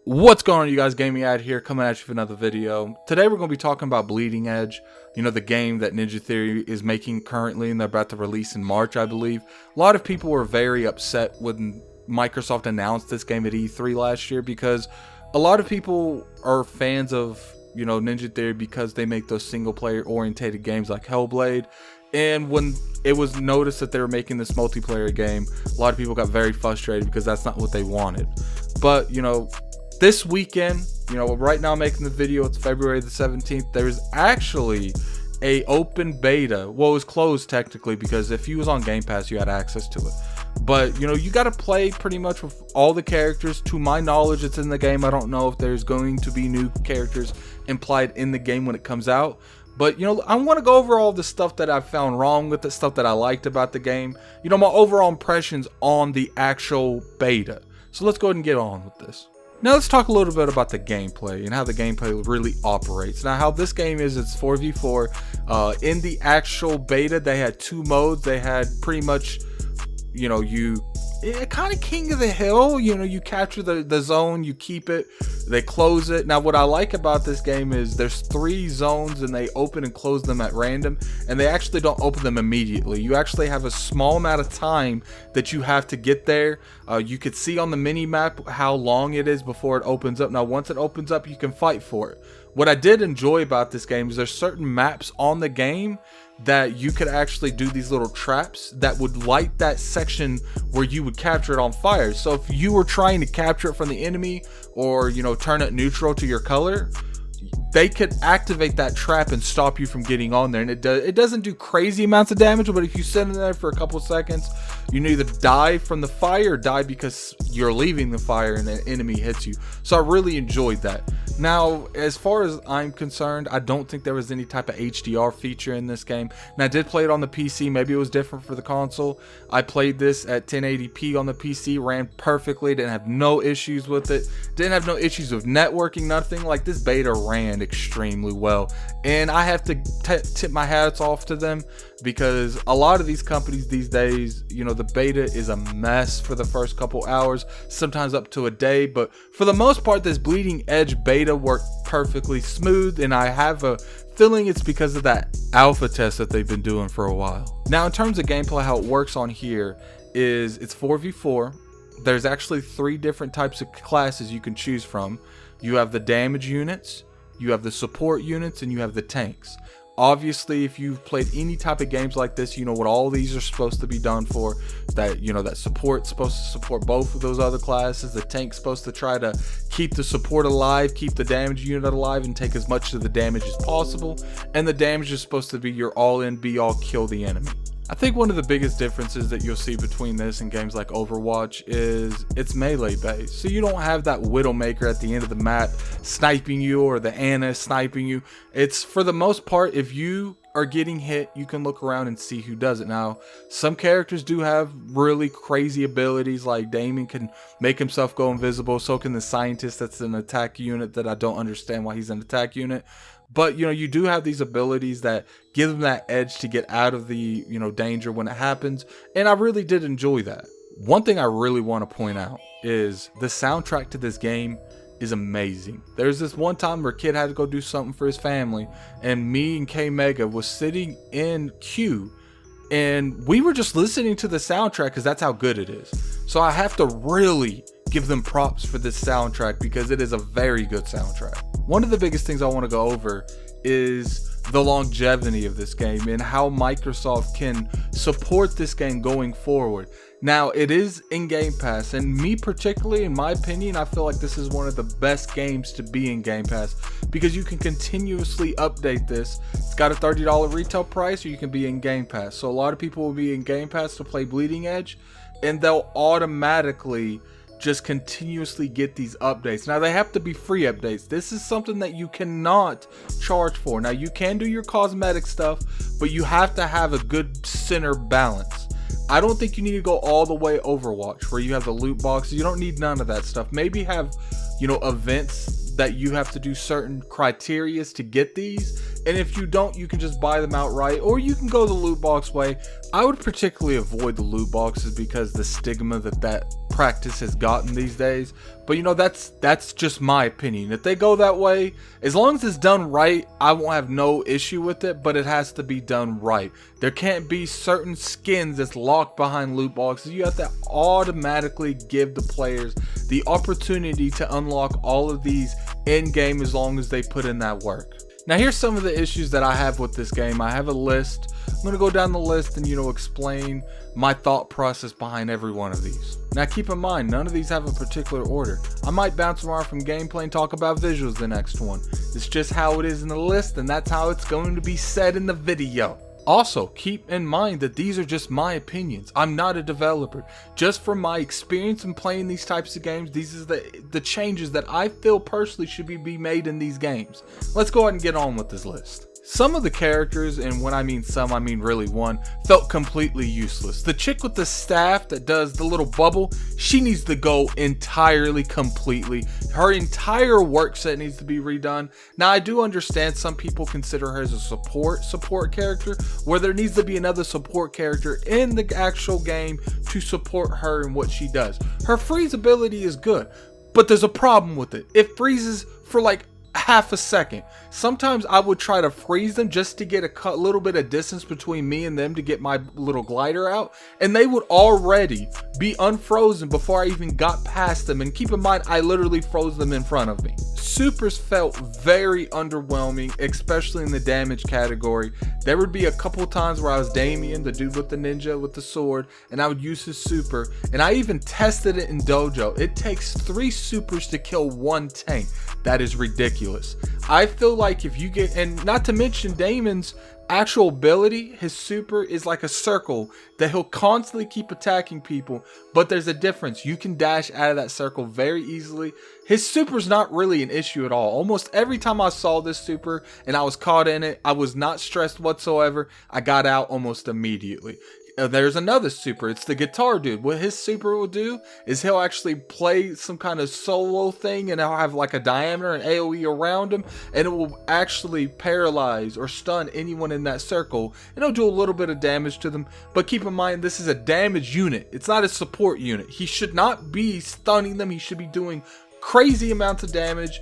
What's going on, you guys? Gaming Ad here, coming at you for another video. Today we're going to be talking about Bleeding Edge, the game that Ninja Theory is making currently, and they're about to release in March, I believe. A lot of people were very upset when Microsoft announced this game at E3 last year, because a lot of people are fans of, Ninja Theory because they make those single-player orientated games like Hellblade. And when it was noticed that they were making this multiplayer game, a lot of people got very frustrated because that's not what they wanted. But, this weekend, right now I'm making the video, it's February the 17th, there's actually a open beta. Well, it was closed technically, because if you was on Gamepass, you had access to it. But, you got to play pretty much with all the characters. To my knowledge, it's in the game. I don't know if there's going to be new characters implied in the game when it comes out. But, I want to go over all the stuff that I found wrong with it, stuff that I liked about the game. My overall impressions on the actual beta. So let's go ahead and get on with this. Now let's talk a little bit about the gameplay and how the gameplay really operates. Now, how this game is, it's 4v4. In the actual beta, they had two modes. They had pretty much, kind of king of the hill. You capture the zone, you keep it, they close it. Now, what I like about this game is there's 3 zones and they open and close them at random, and they actually don't open them immediately. You actually have a small amount of time that you have to get there. You could see on the mini map how long it is before it opens up. Now, once it opens up, you can fight for it. What I did enjoy about this game is there's certain maps on the game that you could actually do these little traps that would light that section where you would capture it on fire. So if you were trying to capture it from the enemy, or turn it neutral to your color, they could activate that trap and stop you from getting on there. And it doesn't do crazy amounts of damage, but if you sit in there for a couple seconds, you either die from the fire or die because you're leaving the fire and an enemy hits you. So I really enjoyed that. Now, as far as I'm concerned, I don't think there was any type of HDR feature in this game. Now, I did play it on the PC. Maybe it was different for the console. I played this at 1080p on the PC, ran perfectly, didn't have no issues with it. Didn't have no issues with networking, nothing. Like, this beta ran extremely well. And I have to tip my hats off to them, because a lot of these companies these days, the beta is a mess for the first couple hours, sometimes up to a day. But for the most part, this Bleeding Edge beta worked perfectly smooth, and I have a feeling it's because of that alpha test that they've been doing for a while. Now, in terms of gameplay, how it works on here is it's 4v4. There's actually 3 different types of classes you can choose from. You have the damage units, you have the support units, and you have the tanks. Obviously, if you've played any type of games like this, you know what all these are supposed to be done for. That that support's supposed to support both of those other classes. The tank's supposed to try to keep the support alive, keep the damage unit alive, and take as much of the damage as possible. And the damage is supposed to be your all-in, be-all, kill the enemy. I think one of the biggest differences that you'll see between this and games like Overwatch is it's melee based. So you don't have that Widowmaker at the end of the map sniping you, or the Ana sniping you. It's, for the most part, if you are getting hit, you can look around and see who does it. Now, some characters do have really crazy abilities, like Damon can make himself go invisible, so can the Scientist that's an attack unit that I don't understand why he's an attack unit. But, you do have these abilities that give them that edge to get out of the, danger when it happens. And I really did enjoy that. One thing I really want to point out is the soundtrack to this game is amazing. There's this one time where a kid had to go do something for his family, and me and K Mega was sitting in queue, and we were just listening to the soundtrack because that's how good it is. So I have to really give them props for this soundtrack, because it is a very good soundtrack. One of the biggest things I want to go over is the longevity of this game and how Microsoft can support this game going forward. Now, it is in Game Pass, and me particularly, in my opinion, I feel like this is one of the best games to be in Game Pass, because you can continuously update this. It's got a $30 retail price, or you can be in Game Pass. So a lot of people will be in Game Pass to play Bleeding Edge, and they'll automatically just continuously get these updates. Now, they have to be free updates. This is something that you cannot charge for. Now, you can do your cosmetic stuff, but you have to have a good center balance. I don't think you need to go all the way Overwatch, where you have the loot boxes. You don't need none of that stuff. Maybe have, events that you have to do certain criterias to get these, And if you don't, you can just buy them outright, or you can go the loot box way. I would particularly avoid the loot boxes because the stigma that practice has gotten these days. But you know, that's just my opinion. If they go that way, as long as it's done right, I won't have no issue with it, but it has to be done right. There can't be certain skins that's locked behind loot boxes. You have to automatically give the players the opportunity to unlock all of these in game as long as they put in that work. Now here's some of the issues that I have with this game. I have a list. I'm going to go down the list and, you know, explain my thought process behind every one of these. Now keep in mind, none of these have a particular order. I might bounce around from gameplay and talk about visuals the next one. It's just how it is in the list, and that's how it's going to be said in the video. Also, keep in mind that these are just my opinions. I'm not a developer. Just from my experience in playing these types of games, these are the changes that I feel personally should be made in these games. Let's go ahead and get on with this list. Some of the characters, and when I mean some, I mean really one, felt completely useless. The chick with the staff that does the little bubble, she needs to go entirely, completely. Her entire work set needs to be redone. Now, I do understand some people consider her as a support character, where there needs to be another support character in the actual game to support her and what she does. Her freeze ability is good, but there's a problem with it. It freezes for like half a second. Sometimes I would try to freeze them just to get a little bit of distance between me and them to get my little glider out, and they would already be unfrozen before I even got past them. And keep in mind, I literally froze them in front of me. Supers felt very underwhelming, especially in the damage category. There would be a couple times where I was Damien, the dude with the ninja with the sword, and I would use his super, and I even tested it in dojo. It takes 3 supers to kill 1 tank. That is ridiculous. I feel like if you get, and not to mention Damon's actual ability, his super is like a circle that he'll constantly keep attacking people, but there's a difference. You can dash out of that circle very easily. His super's not really an issue at all. Almost every time I saw this super and I was caught in it, I was not stressed whatsoever. I got out almost immediately. There's another super. It's the guitar dude. What his super will do is he'll actually play some kind of solo thing, and he'll have like a diameter and AoE around him, and it will actually paralyze or stun anyone in that circle, and it'll do a little bit of damage to them. But keep in mind, this is a damage unit. It's not a support unit. He should not be stunning them. He should be doing crazy amounts of damage.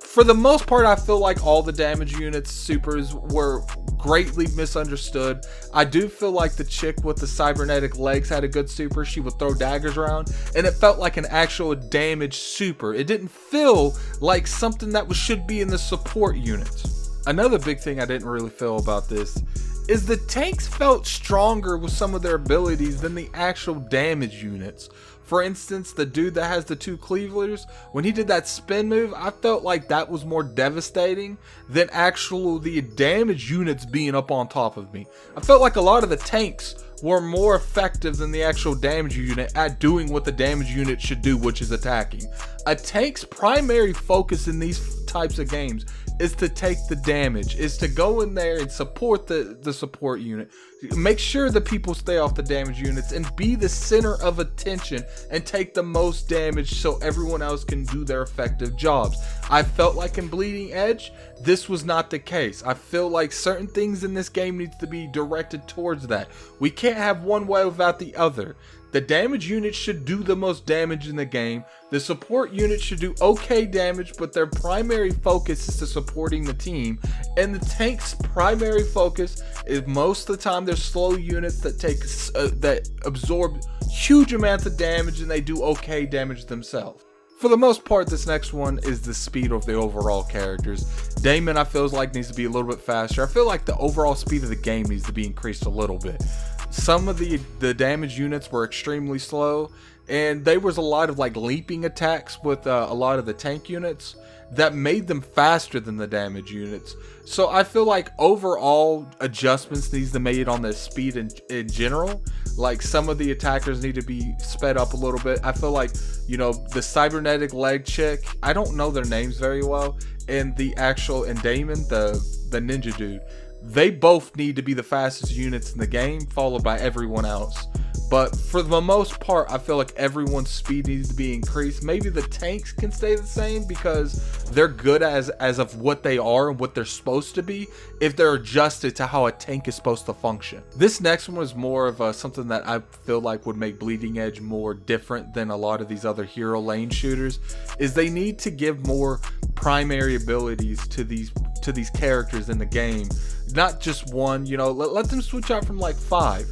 For the most part, I feel like all the damage units supers were greatly misunderstood. I do feel like the chick with the cybernetic legs had a good super. She would throw daggers around, and it felt like an actual damage super. It didn't feel like something that should be in the support units. Another big thing I didn't really feel about this is the tanks felt stronger with some of their abilities than the actual damage units. For instance, the dude that has the 2 cleavers, when he did that spin move, I felt like that was more devastating than the damage units being up on top of me. I felt like a lot of the tanks were more effective than the actual damage unit at doing what the damage unit should do, which is attacking. A tank's primary focus in these types of games is to take the damage, is to go in there and support the support unit. Make sure the people stay off the damage units and be the center of attention and take the most damage so everyone else can do their effective jobs. I felt like in Bleeding Edge, this was not the case. I feel like certain things in this game needs to be directed towards that. We can't have one way without the other. The damage unit should do the most damage in the game. The support unit should do okay damage, but their primary focus is to supporting the team. And the tank's primary focus is most of the time they're slow units that absorb huge amounts of damage, and they do okay damage themselves. For the most part, this next one is the speed of the overall characters. Damon, I feel like, needs to be a little bit faster. I feel like the overall speed of the game needs to be increased a little bit. Some of the damage units were extremely slow, and there was a lot of like leaping attacks with a lot of the tank units that made them faster than the damage units. So I feel like overall adjustments needs to be made on the speed in general. Like some of the attackers need to be sped up a little bit. I feel like, you know, the cybernetic leg chick, I don't know their names very well, and Damon, the ninja dude, they both need to be the fastest units in the game, followed by everyone else. But for the most part, I feel like everyone's speed needs to be increased. Maybe the tanks can stay the same because they're good as of what they are and what they're supposed to be if they're adjusted to how a tank is supposed to function. This next one is more of something that I feel like would make Bleeding Edge more different than a lot of these other hero lane shooters, is they need to give more primary abilities to these characters in the game. Not just one, you know, let them switch out from like 5.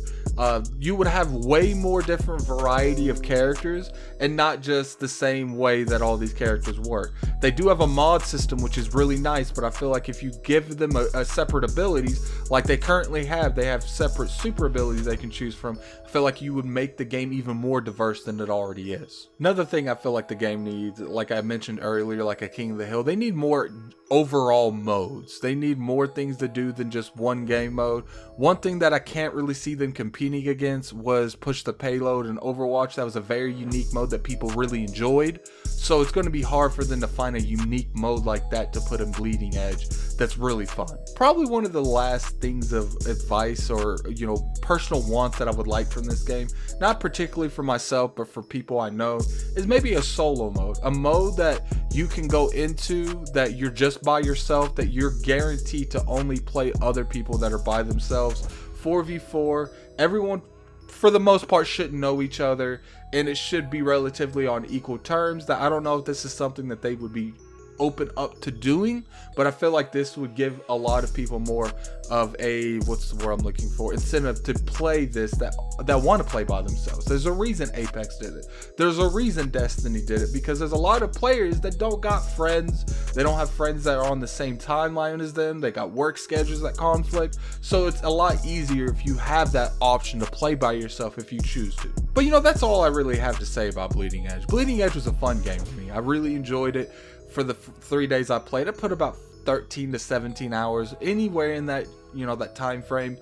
You would have way more different variety of characters and not just the same way that all these characters work. They do have a mod system, which is really nice, but I feel like if you give them a separate abilities like they currently have, they have separate super abilities they can choose from. I feel like you would make the game even more diverse than it already is. Another thing I feel like the game needs, like I mentioned earlier, like a King of the Hill, they need more overall modes. They need more things to do than just one game mode. One thing that I can't really see them competing against was Push the Payload in Overwatch. That was a very unique mode that people really enjoyed. So it's going to be hard for them to find a unique mode like that to put in Bleeding Edge that's really fun. Probably one of the last things of advice or, you know, personal wants that I would like from this game, not particularly for myself, but for people I know, is maybe a solo mode. A mode that you can go into that you're just by yourself, that you're guaranteed to only play other people that are by themselves. 4v4, everyone for the most part should know each other, and it should be relatively on equal terms. That I don't know if this is something that they would be open up to doing, but I feel like this would give a lot of people more of a, what's the word I'm looking for, incentive to play this, that want to play by themselves. There's a reason Apex did it. There's a reason Destiny did it, because there's a lot of players that don't got friends. They don't have friends that are on the same timeline as them. They got work schedules that conflict. So it's a lot easier if you have that option to play by yourself if you choose to. But you know, that's all I really have to say about Bleeding Edge. Bleeding Edge was a fun game for me. I really enjoyed it. For the 3 days I played, I put about 13 to 17 hours, anywhere in that, you know, that time frame.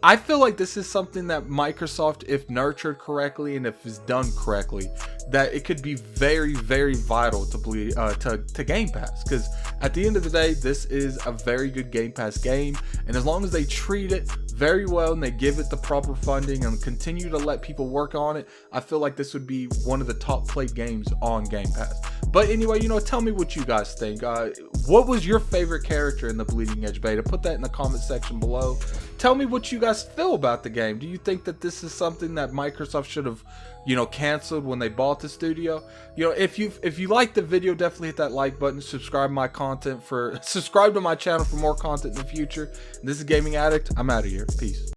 I feel like this is something that Microsoft, if nurtured correctly and if it's done correctly, that it could be very, very vital to Game Pass. Because at the end of the day, this is a very good Game Pass game, and as long as they treat it very well and they give it the proper funding and continue to let people work on it, I feel like this would be one of the top played games on Game Pass. But anyway, you know, tell me what you guys think. What was your favorite character in the Bleeding Edge beta? Put that in the comment section below. Tell me what you guys feel about the game. Do you think that this is something that Microsoft should have, you know, canceled when they bought the studio? You know, if you liked the video, definitely hit that like button. Subscribe to my channel for more content in the future. This is Gaming Addict. I'm out of here. Peace.